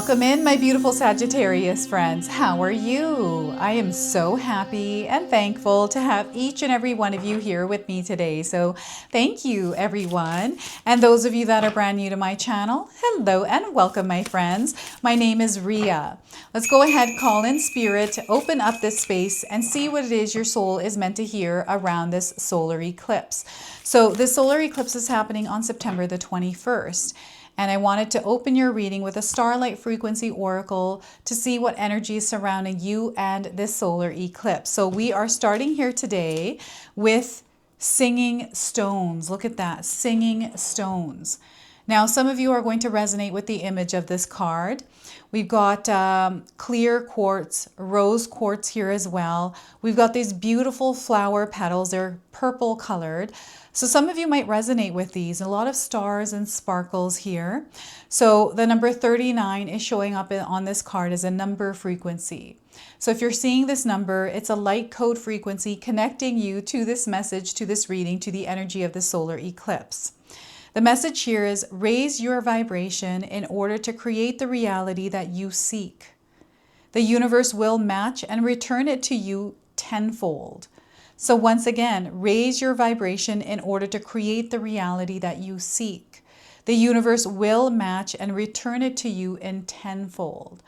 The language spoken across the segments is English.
Welcome in, my beautiful Sagittarius friends. How are you? I am so happy and thankful to have each and every one of you here with me today. So thank you, everyone. And those of you that are brand new to my channel, hello and welcome, my friends. My name is Ria. Let's go ahead, call in spirit, open up this space and see what it is your soul is meant to hear around this solar eclipse. So this solar eclipse is happening on September the 21st. And I wanted to open your reading with a starlight frequency oracle to see what energy is surrounding you and this solar eclipse. So we are starting here today with singing stones. Look at that, singing stones. Now, some of you are going to resonate with the image of this card. We've got clear quartz, rose quartz here as well. We've got these beautiful flower petals. They're purple colored. So some of you might resonate with these. A lot of stars and sparkles here. So the number 39 is showing up on this card as a number frequency. So if you're seeing this number, it's a light code frequency connecting you to this message, to this reading, to the energy of the solar eclipse. The message here is raise your vibration in order to create the reality that you seek. The universe will match and return it to you tenfold. So once again, raise your vibration in order to create the reality that you seek. The universe will match and return it to you in tenfold.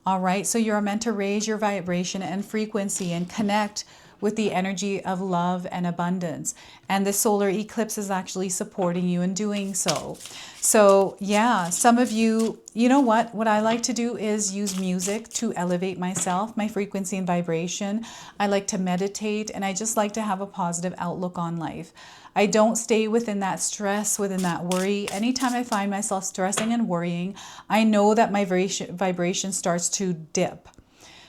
All right, so you're meant to raise your vibration and frequency and connect with the energy of love and abundance. And the solar eclipse is actually supporting you in doing so. So yeah, some of you, you know what I like to do is use music to elevate myself, my frequency and vibration. I like to meditate, and I just like to have a positive outlook on life. I don't stay within that stress, within that worry. Anytime I find myself stressing and worrying, I know that my vibration starts to dip.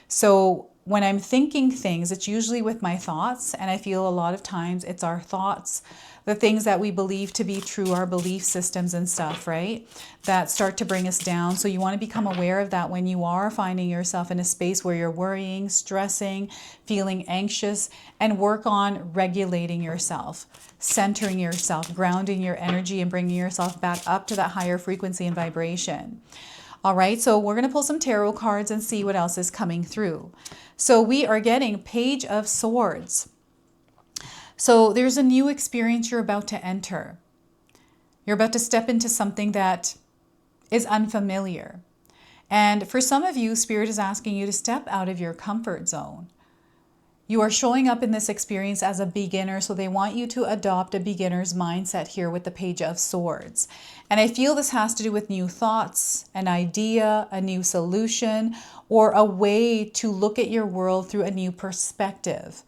So when I'm thinking things, it's usually with my thoughts, and I feel a lot of times it's our thoughts, the things that we believe to be true, our belief systems and stuff, right, that start to bring us down. So you want to become aware of that when you are finding yourself in a space where you're worrying, stressing, feeling anxious, and work on regulating yourself, centering yourself, grounding your energy, and bringing yourself back up to that higher frequency and vibration. All right, so we're going to pull some tarot cards and see what else is coming through. So we are getting Page of Swords. So there's a new experience you're about to enter. You're about to step into something that is unfamiliar. And for some of you, Spirit is asking you to step out of your comfort zone. You are showing up in this experience as a beginner, so they want you to adopt a beginner's mindset here with the Page of Swords. And I feel this has to do with new thoughts, an idea, a new solution, or a way to look at your world through a new perspective.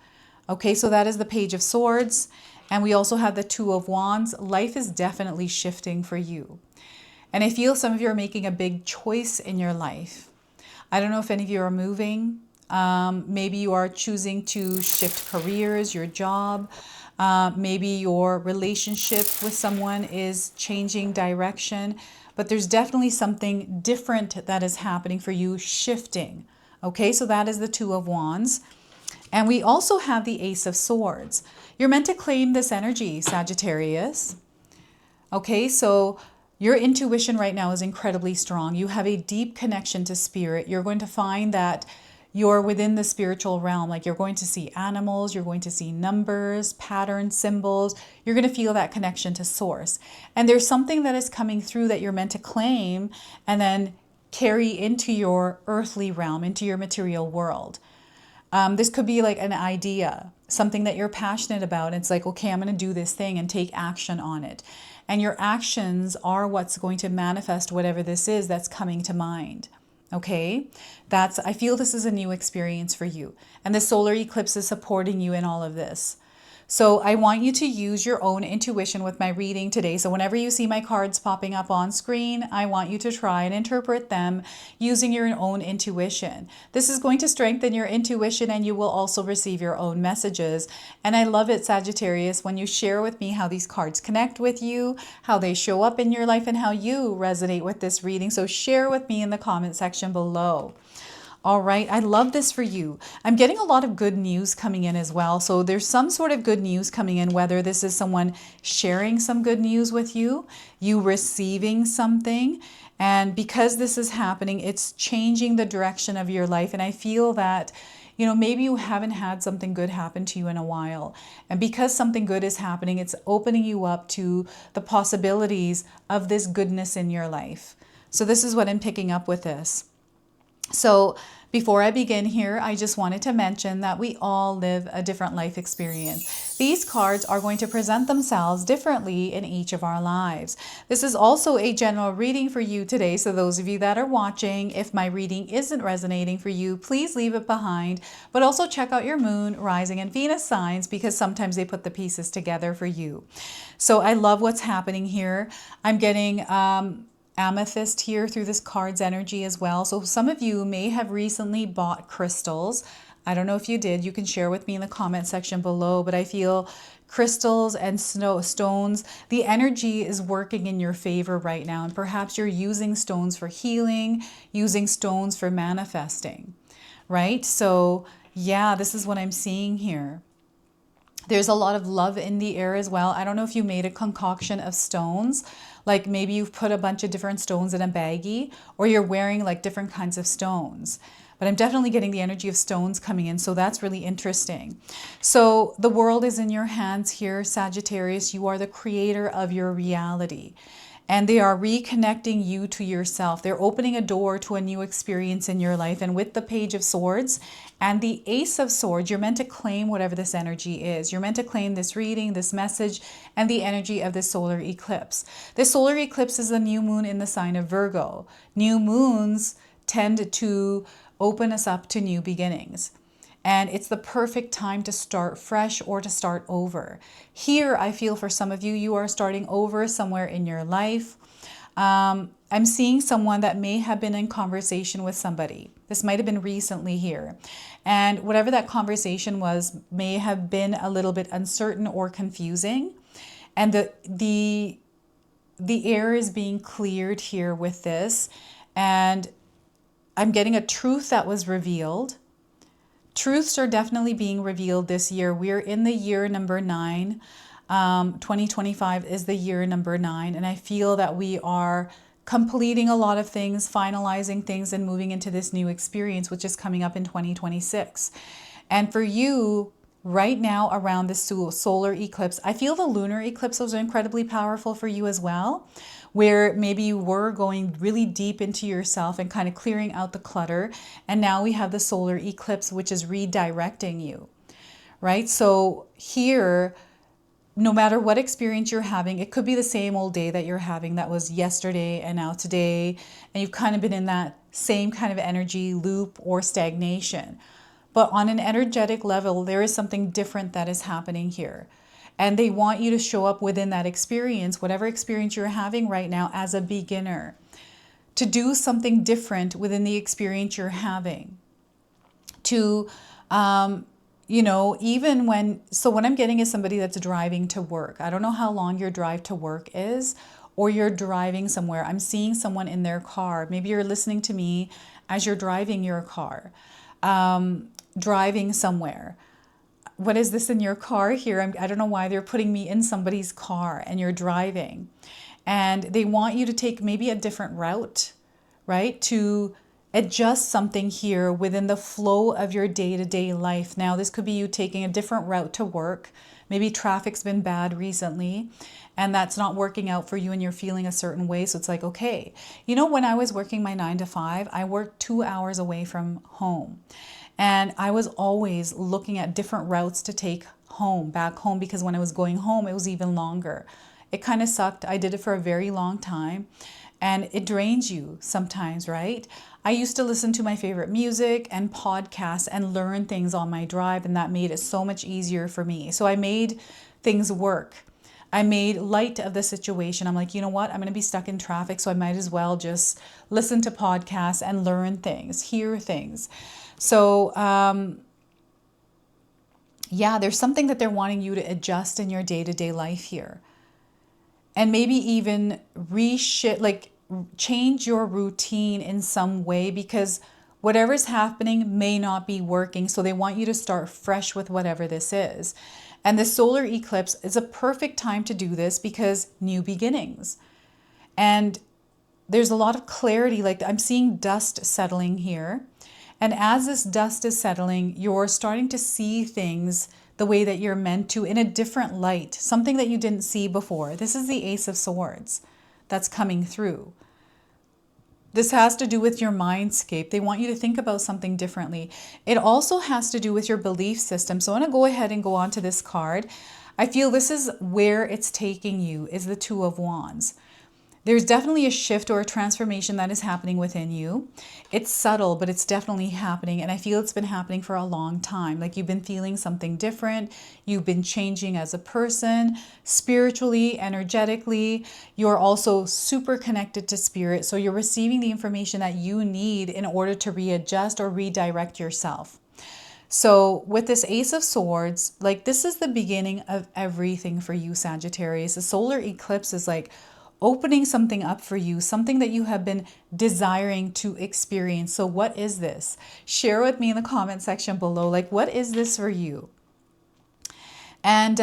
Okay, so that is the Page of Swords. And we also have the Two of Wands. Life is definitely shifting for you. And I feel some of you are making a big choice in your life. I don't know if any of you are moving. Maybe you are choosing to shift careers, your job. Maybe your relationship with someone is changing direction. But there's definitely something different that is happening for you, shifting. Okay, so that is the Two of Wands. And we also have the Ace of Swords. You're meant to claim this energy, Sagittarius. Okay, so your intuition right now is incredibly strong. You have a deep connection to spirit. You're going to find that you're within the spiritual realm. Like, you're going to see animals, you're going to see numbers, patterns, symbols. You're going to feel that connection to source. And there's something that is coming through that you're meant to claim and then carry into your earthly realm, into your material world. This could be like an idea, something that you're passionate about. It's like, okay, I'm going to do this thing and take action on it. And your actions are what's going to manifest whatever this is that's coming to mind. Okay, I feel this is a new experience for you. And the solar eclipse is supporting you in all of this. So I want you to use your own intuition with my reading today. So whenever you see my cards popping up on screen, I want you to try and interpret them using your own intuition. This is going to strengthen your intuition, and you will also receive your own messages. And I love it, Sagittarius, when you share with me how these cards connect with you, how they show up in your life, and how you resonate with this reading. So share with me in the comment section below. All right, I love this for you. I'm getting a lot of good news coming in as well. So there's some sort of good news coming in, whether this is someone sharing some good news with you, you receiving something, And because this is happening, it's changing the direction of your life. And I feel that, maybe you haven't had something good happen to you in a while. And because something good is happening, it's opening you up to the possibilities of this goodness in your life. So this is what I'm picking up with this. So before I begin here, I just wanted to mention that we all live a different life experience. These cards are going to present themselves differently in each of our lives. This is also a general reading for you today. So those of you that are watching, if my reading isn't resonating for you, please leave it behind. But also check out your moon, rising, and Venus signs, because sometimes they put the pieces together for you. So I love what's happening here. I'm getting amethyst here through this card's energy as well. So some of you may have recently bought crystals. I don't know if you did. You can share with me in the comment section below, but I feel crystals and stones, the energy is working in your favor right now. And perhaps you're using stones for healing, using stones for manifesting, right? So yeah, this is what I'm seeing here. There's a lot of love in the air as well. I don't know if you made a concoction of stones, like maybe you've put a bunch of different stones in a baggie, or you're wearing like different kinds of stones. But I'm definitely getting the energy of stones coming in, so that's really interesting. So the world is in your hands here, Sagittarius. You are the creator of your reality. And they are reconnecting you to yourself. They're opening a door to a new experience in your life. And with the Page of Swords and the Ace of Swords, you're meant to claim whatever this energy is. You're meant to claim this reading, this message, and the energy of this solar eclipse. This solar eclipse is the new moon in the sign of Virgo. New moons tend to open us up to new beginnings. And it's the perfect time to start fresh or to start over. Here, I feel for some of you, you are starting over somewhere in your life. I'm seeing someone that may have been in conversation with somebody. This might have been recently here. And whatever that conversation was may have been a little bit uncertain or confusing. And the air is being cleared here with this. And I'm getting a truth that was revealed. Truths are definitely being revealed this year. We're in the year number 9. 2025 is the year number 9. And I feel that we are completing a lot of things, finalizing things, and moving into this new experience, which is coming up in 2026. And for you, right now around this solar eclipse, I feel the lunar eclipse was incredibly powerful for you as well, where maybe you were going really deep into yourself and kind of clearing out the clutter. And now we have the solar eclipse, which is redirecting you, right? So here, no matter what experience you're having, it could be the same old day that you're having that was yesterday and now today, and you've kind of been in that same kind of energy loop or stagnation. But on an energetic level, there is something different that is happening here. And they want you to show up within that experience, whatever experience you're having right now, as a beginner, to do something different within the experience you're having. To, even when, so what I'm getting is somebody that's driving to work. I don't know how long your drive to work is, or you're driving somewhere. I'm seeing someone in their car. Maybe you're listening to me as you're driving your car, driving somewhere. What is this in your car here? I don't know why they're putting me in somebody's car and you're driving. And they want you to take maybe a different route, right? To adjust something here within the flow of your day-to-day life. Now, this could be you taking a different route to work. Maybe traffic's been bad recently and that's not working out for you and you're feeling a certain way. So it's like, okay, when I was working my 9 to 5, I worked 2 hours away from home. And I was always looking at different routes to take back home, because when I was going home, it was even longer. It kind of sucked. I did it for a very long time and it drains you sometimes, right? I used to listen to my favorite music and podcasts and learn things on my drive, and that made it so much easier for me. So I made things work. I made light of the situation. I'm like, you know what? I'm going to be stuck in traffic, so I might as well just listen to podcasts and learn things, hear things. So, yeah, there's something that they're wanting you to adjust in your day-to-day life here. And maybe even change your routine in some way, because whatever's happening may not be working. So they want you to start fresh with whatever this is. And the solar eclipse is a perfect time to do this, because new beginnings. And there's a lot of clarity. Like I'm seeing dust settling here. And as this dust is settling, you're starting to see things the way that you're meant to in a different light, something that you didn't see before. This is the Ace of Swords that's coming through. This has to do with your mindscape. They want you to think about something differently. It also has to do with your belief system. So I want to go ahead and go on to this card. I feel this is where it's taking you, is the Two of Wands. There's definitely a shift or a transformation that is happening within you. It's subtle, but it's definitely happening. And I feel it's been happening for a long time. Like you've been feeling something different. You've been changing as a person, spiritually, energetically. You're also super connected to spirit. So you're receiving the information that you need in order to readjust or redirect yourself. So with this Ace of Swords, like this is the beginning of everything for you, Sagittarius. The solar eclipse is like opening something up for you, something that you have been desiring to experience. So what is this? Share with me in the comment section below. Like, what is this for you? And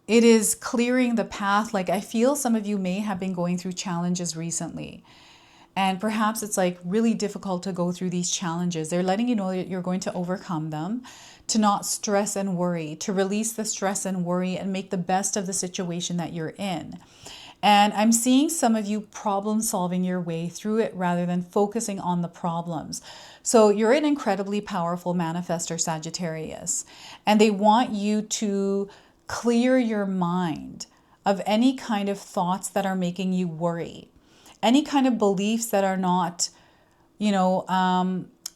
it is clearing the path. Like I feel some of you may have been going through challenges recently. And perhaps it's like really difficult to go through these challenges. They're letting you know that you're going to overcome them, to not stress and worry, to release the stress and worry and make the best of the situation that you're in. And I'm seeing some of you problem solving your way through it rather than focusing on the problems. So you're an incredibly powerful manifestor, Sagittarius, and they want you to clear your mind of any kind of thoughts that are making you worry, any kind of beliefs that are not, in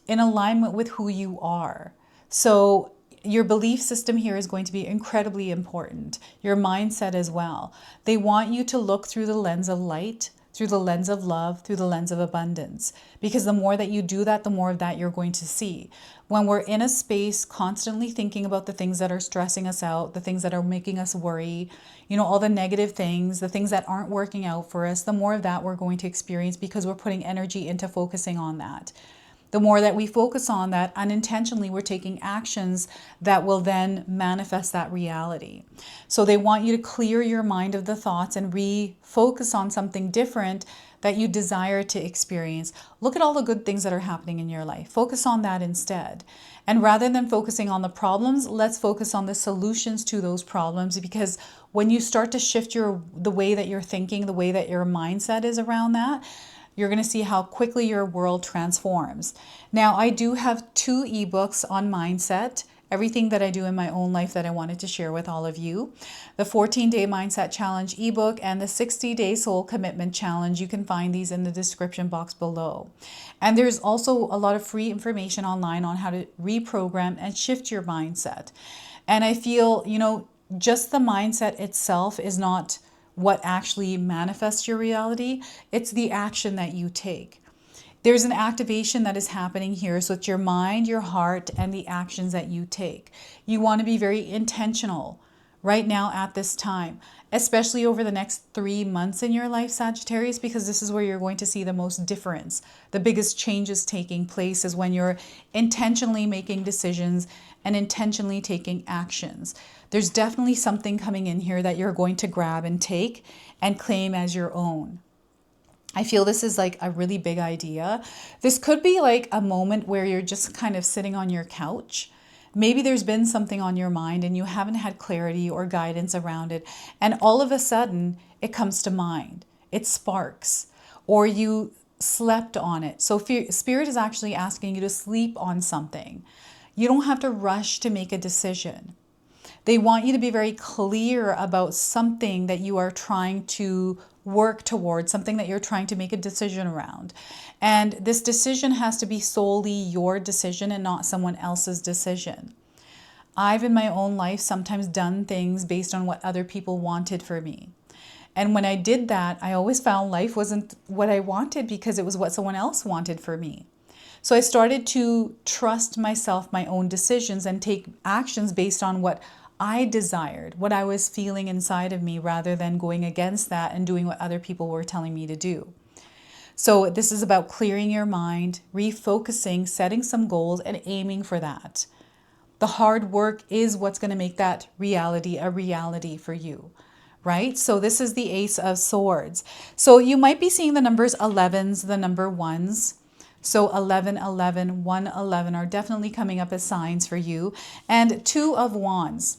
alignment with who you are. So your belief system here is going to be incredibly important. Your mindset as well. They want you to look through the lens of light, through the lens of love, through the lens of abundance. Because the more that you do that, the more of that you're going to see. When we're in a space constantly thinking about the things that are stressing us out, the things that are making us worry, all the negative things, the things that aren't working out for us, the more of that we're going to experience because we're putting energy into focusing on that. The more that we focus on that, unintentionally, we're taking actions that will then manifest that reality. So they want you to clear your mind of the thoughts and refocus on something different that you desire to experience. Look at all the good things that are happening in your life. Focus on that instead. And rather than focusing on the problems, let's focus on the solutions to those problems, because when you start to shift the way that you're thinking, the way that your mindset is around that, you're going to see how quickly your world transforms. Now, I do have 2 ebooks on mindset, everything that I do in my own life that I wanted to share with all of you. The 14-Day Mindset Challenge ebook and the 60-Day Soul Commitment Challenge. You can find these in the description box below. And there's also a lot of free information online on how to reprogram and shift your mindset. And I feel, just the mindset itself is not what actually manifests your reality. It's the action that you take. There's an activation that is happening here. So it's your mind, your heart, and the actions that you take. You want to be very intentional right now at this time, especially over the next 3 months in your life, Sagittarius, because this is where you're going to see the most difference. The biggest changes taking place is when you're intentionally making decisions and intentionally taking actions. There's definitely something coming in here that you're going to grab and take and claim as your own. I feel this is like a really big idea. This could be like a moment where you're just kind of sitting on your couch. Maybe there's been something on your mind and you haven't had clarity or guidance around it. And all of a sudden it comes to mind. It sparks, or you slept on it. So Spirit is actually asking you to sleep on something. You don't have to rush to make a decision. They want you to be very clear about something that you are trying to work towards, something that you're trying to make a decision around. And this decision has to be solely your decision and not someone else's decision. I've in my own life sometimes done things based on what other people wanted for me. And when I did that, I always found life wasn't what I wanted because it was what someone else wanted for me. So I started to trust myself, my own decisions, and take actions based on what I desired, what I was feeling inside of me, rather than going against that and doing what other people were telling me to do. So this is about clearing your mind, refocusing, setting some goals, and aiming for that. The hard work is what's going to make that reality a reality for you. right? So this is the Ace of Swords. So you might be seeing the numbers 11s, the number 1s. So 11, 11, 1, 11 are definitely coming up as signs for you. And 2 of Wands.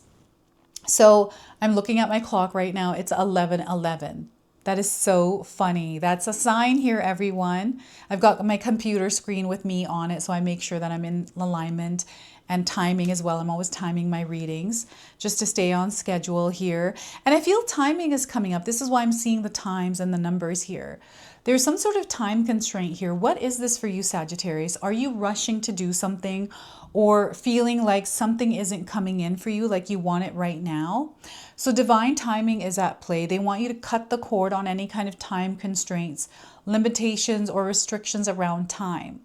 So I'm looking at my clock right now. It's 11, 11. That is so funny. That's a sign here, everyone. I've got my computer screen with me on it, so I make sure that I'm in alignment and timing as well. I'm always timing my readings just to stay on schedule here. And I feel timing is coming up. This is why I'm seeing the times and the numbers here. There's some sort of time constraint here. What is this for you, Sagittarius? Are you rushing to do something or feeling like something isn't coming in for you, like you want it right now? So divine timing is at play. They want you to cut the cord on any kind of time constraints, limitations, or restrictions around time.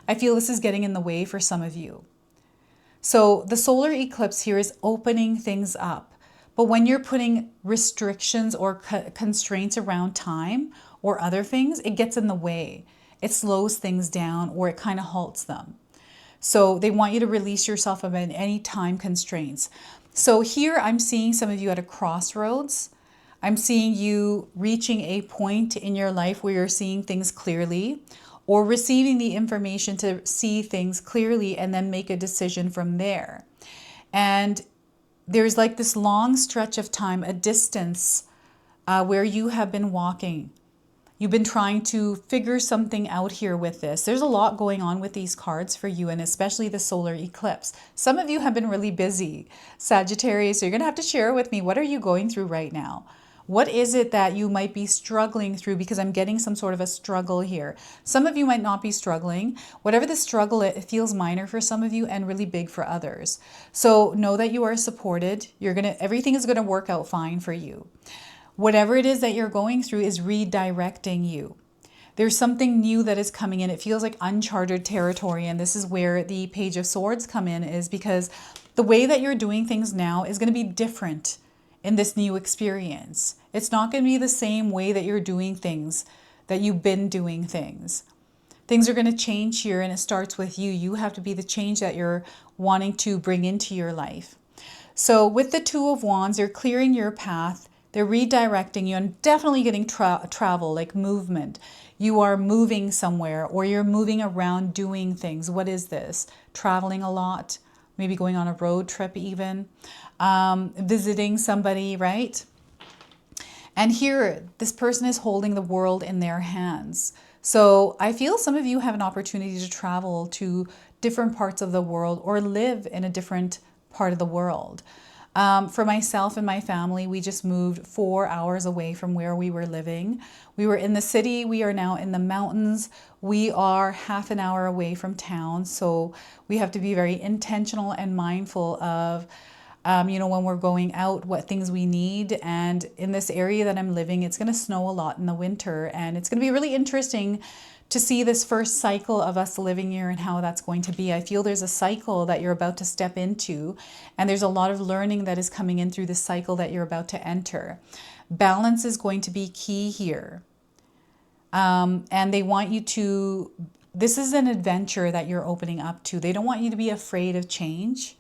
I feel this is getting in the way for some of you. So the solar eclipse here is opening things up. But when you're putting restrictions or constraints around time or other things, it gets in the way. It slows things down or it kind of halts them. So they want you to release yourself of any time constraints. So here I'm seeing some of you at a crossroads. I'm seeing you reaching a point in your life where you're seeing things clearly or receiving the information to see things clearly and then make a decision from there. And there's like this long stretch of time, a distance where you have been walking. You've been trying to figure something out here with this. There's a lot going on with these cards for you, and especially the solar eclipse. Some of you have been really busy, Sagittarius. So you're going to have to share with me, what are you going through right now? What is it that you might be struggling through? Because I'm getting some sort of a struggle here. Some of you might not be struggling. Whatever the struggle, it feels minor for some of you and really big for others. So know that you are supported. Everything is going to work out fine for you. Whatever it is that you're going through is redirecting you. There's something new that is coming in. It feels like uncharted territory. And this is where the Page of Swords come in, is because the way that you're doing things now is going to be different in this new experience. It's not going to be the same way that you're doing things, that you've been doing things. Things are going to change here, and it starts with you. You have to be the change that you're wanting to bring into your life. So with the Two of Wands, they're clearing your path. They're redirecting you and definitely getting travel, like movement. You are moving somewhere or you're moving around doing things. What is this? Traveling a lot, maybe going on a road trip even, visiting somebody, right? And here, this person is holding the world in their hands. So I feel some of you have an opportunity to travel to different parts of the world or live in a different part of the world. For myself and my family, we just moved 4 hours away from where we were living. We were in the city. We are now in the mountains. We are half an hour away from town. So we have to be very intentional and mindful of, when we're going out, what things we need. And in this area that I'm living, it's going to snow a lot in the winter. And it's going to be really interesting to see this first cycle of us living here and how that's going to be. I feel there's a cycle that you're about to step into, and there's a lot of learning that is coming in through the cycle that you're about to enter. Balance is going to be key here. And they want you to, this is an adventure that you're opening up to. They don't want you to be afraid of change,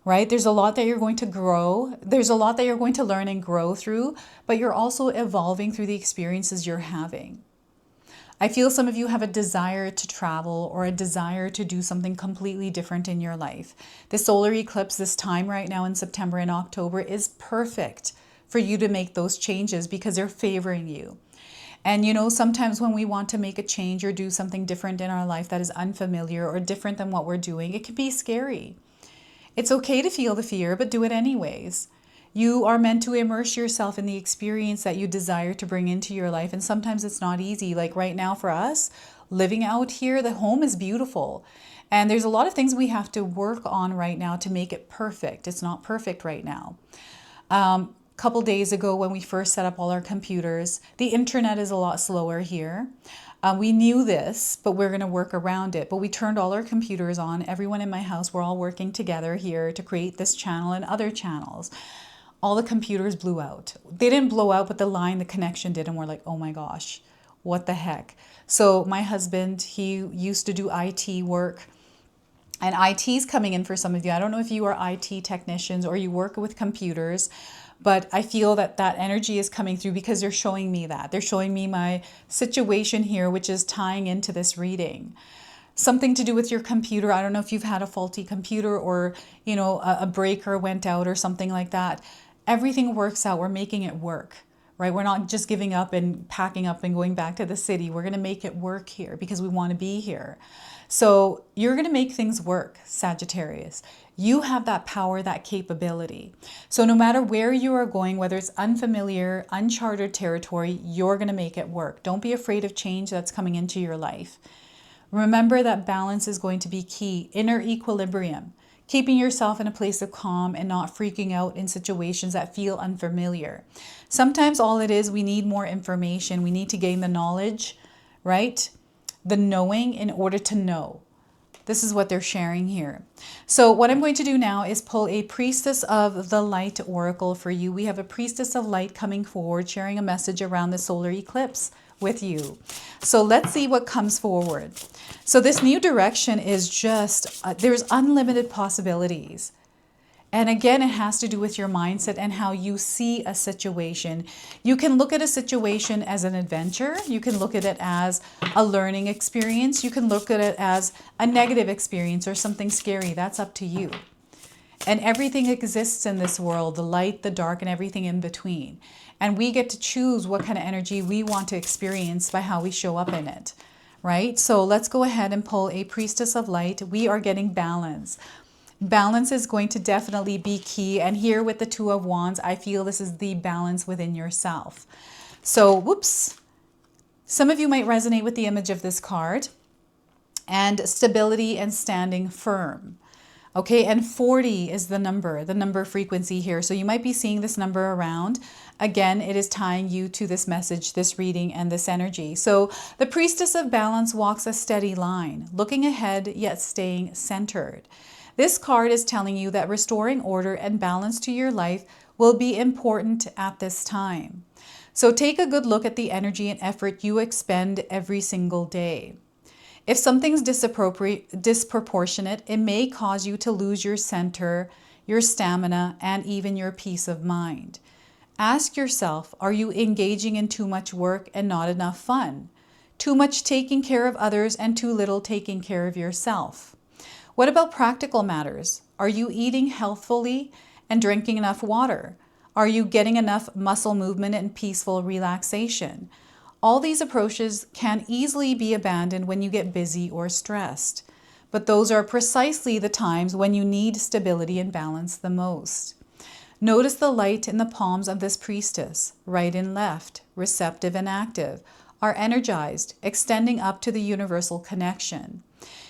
right? There's a lot that you're going to grow. There's a lot that you're going to learn and grow through, but you're also evolving through the experiences you're having. I feel some of you have a desire to travel or a desire to do something completely different in your life. The solar eclipse this time right now in September and October is perfect for you to make those changes because they're favoring you. And sometimes when we want to make a change or do something different in our life that is unfamiliar or different than what we're doing, it can be scary. It's okay to feel the fear, but do it anyways. You are meant to immerse yourself in the experience that you desire to bring into your life. And sometimes it's not easy. Like right now for us, living out here, the home is beautiful. And there's a lot of things we have to work on right now to make it perfect. It's not perfect right now. A couple days ago when we first set up all our computers, the internet is a lot slower here. We knew this, but we're going to work around it. But we turned all our computers on. Everyone in my house, we're all working together here to create this channel and other channels. All the computers blew out. They didn't blow out, but the connection did. And we're like, oh my gosh, what the heck? So my husband, he used to do IT work. And IT is coming in for some of you. I don't know if you are IT technicians or you work with computers, but I feel that that energy is coming through because they're showing me that. They're showing me my situation here, which is tying into this reading. Something to do with your computer. I don't know if you've had a faulty computer or, you know, a breaker went out or something like that. Everything works out. We're making it work, right? We're not just giving up and packing up and going back to the city. We're going to make it work here because we want to be here. So you're going to make things work, Sagittarius. You have that power, that capability. So no matter where you are going, whether it's unfamiliar, uncharted territory, you're going to make it work. Don't be afraid of change that's coming into your life. Remember that balance is going to be key. Inner equilibrium. Keeping yourself in a place of calm and not freaking out in situations that feel unfamiliar. Sometimes all it is, we need more information. We need to gain the knowledge, right? The knowing in order to know. This is what they're sharing here. So what I'm going to do now is pull a Priestess of the Light oracle for you. We have a Priestess of Light coming forward, sharing a message around the solar eclipse with you. So let's see what comes forward. So this new direction is just, there's unlimited possibilities. And again, it has to do with your mindset and how you see a situation. You can look at a situation as an adventure. You can look at it as a learning experience. You can look at it as a negative experience or something scary. That's up to you. And everything exists in this world, the light, the dark, and everything in between. And we get to choose what kind of energy we want to experience by how we show up in it, right? So let's go ahead and pull a Priestess of Light. We are getting balance. Balance is going to definitely be key. And here with the Two of Wands, I feel this is the balance within yourself. So, whoops. Some of you might resonate with the image of this card. And stability and standing firm. Okay, and 40 is the number frequency here. So you might be seeing this number around. Again, it is tying you to this message, this reading, and this energy. So the Priestess of Balance walks a steady line, looking ahead yet staying centered. This card is telling you that restoring order and balance to your life will be important at this time. So take a good look at the energy and effort you expend every single day. If something's disproportionate, it may cause you to lose your center, your stamina, and even your peace of mind. Ask yourself, are you engaging in too much work and not enough fun? Too much taking care of others and too little taking care of yourself? What about practical matters? Are you eating healthfully and drinking enough water? Are you getting enough muscle movement and peaceful relaxation? All these approaches can easily be abandoned when you get busy or stressed, but those are precisely the times when you need stability and balance the most. Notice the light in the palms of this priestess, right and left, receptive and active, are energized, extending up to the universal connection.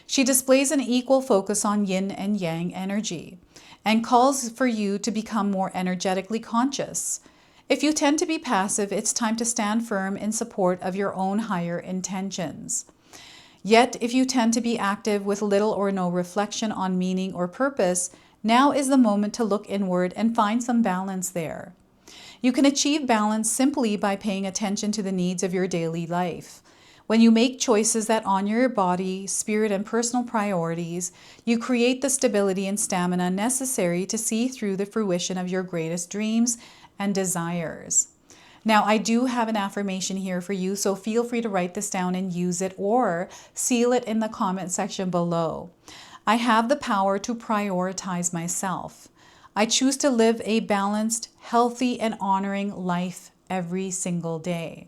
She displays an equal focus on yin and yang energy and calls for you to become more energetically conscious. If you tend to be passive, it's time to stand firm in support of your own higher intentions. Yet, if you tend to be active with little or no reflection on meaning or purpose, now is the moment to look inward and find some balance there. You can achieve balance simply by paying attention to the needs of your daily life. When you make choices that honor your body, spirit, and personal priorities, you create the stability and stamina necessary to see through the fruition of your greatest dreams and desires. Now, I do have an affirmation here for you, so feel free to write this down and use it or seal it in the comment section below. I have the power to prioritize myself. I choose to live a balanced, healthy, and honoring life every single day.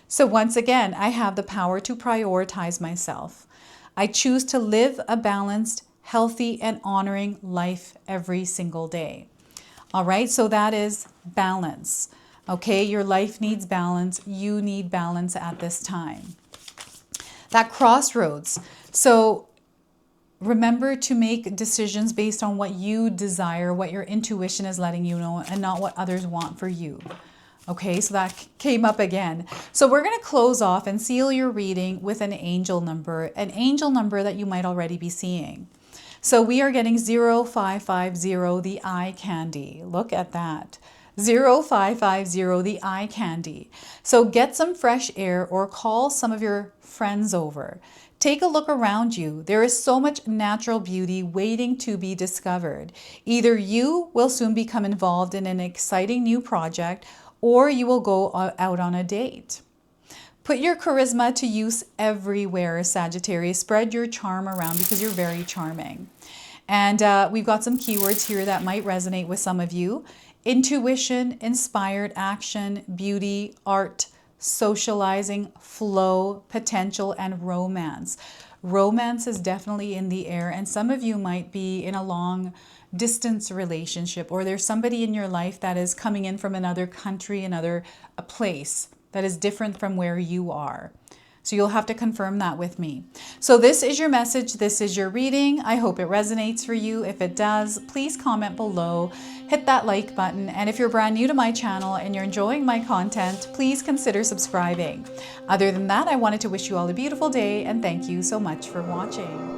So once again, I have the power to prioritize myself. I choose to live a balanced, healthy, and honoring life every single day. All right, so that is balance. Okay, your life needs balance. You need balance at this time. That crossroads. So remember to make decisions based on what you desire, what your intuition is letting you know, and not what others want for you. Okay, so that came up again. So we're going to close off and seal your reading with an angel number that you might already be seeing. So we are getting 0550, the eye candy. Look at that. 0550, the eye candy. So get some fresh air or call some of your friends over. Take a look around you. There is so much natural beauty waiting to be discovered. Either you will soon become involved in an exciting new project, or you will go out on a date. Put your charisma to use everywhere, Sagittarius. Spread your charm around because you're very charming. And we've got some keywords here that might resonate with some of you. Intuition, inspired action, beauty, art, socializing, flow, potential, and romance. Romance is definitely in the air, and some of you might be in a long distance relationship, or there's somebody in your life that is coming in from another country, another place that is different from where you are. So you'll have to confirm that with me. So this is your message. This is your reading. I hope it resonates for you. If it does, please comment below, hit that like button. And if you're brand new to my channel and you're enjoying my content, please consider subscribing. Other than that, I wanted to wish you all a beautiful day and thank you so much for watching.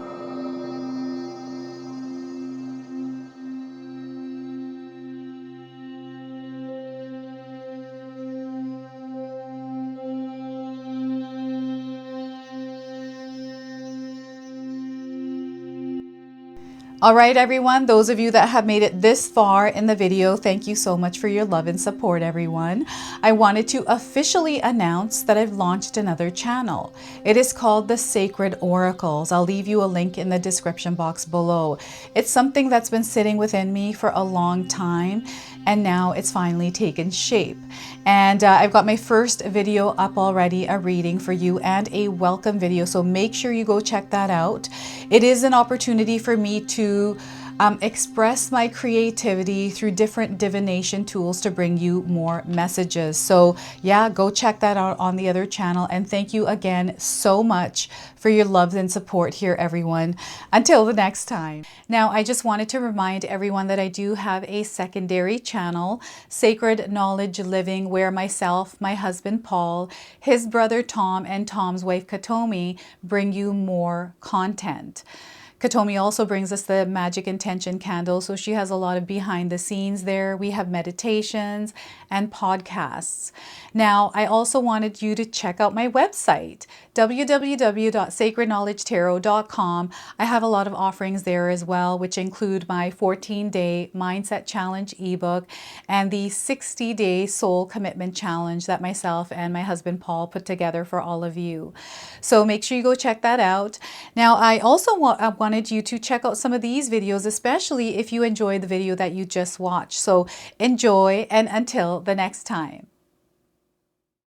All right, everyone, those of you that have made it this far in the video, thank you so much for your love and support, everyone. I wanted to officially announce that I've launched another channel. It is called The Sacred Oracles. I'll leave you a link in the description box below. It's something that's been sitting within me for a long time, and now it's finally taken shape. And I've got my first video up already, a reading for you and a welcome video. So make sure you go check that out. It is an opportunity for me to express my creativity through different divination tools to bring you more messages. So yeah, go check that out on the other channel. And thank you again so much for your love and support here, everyone. Until the next time. Now, I just wanted to remind everyone that I do have a secondary channel, Sacred Knowledge Living, where myself, my husband Paul, his brother Tom, and Tom's wife Katomi bring you more content. Katomi also brings us the Magic Intention candle, so she has a lot of behind the scenes there. We have meditations and podcasts. Now, I also wanted you to check out my website, www.sacredknowledgetarot.com. I have a lot of offerings there as well, which include my 14-day Mindset Challenge ebook and the 60-day Soul Commitment Challenge that myself and my husband Paul put together for all of you. So make sure you go check that out. Now, I also wanted you to check out some of these videos, especially if you enjoyed the video that you just watched. So enjoy, and until the next time.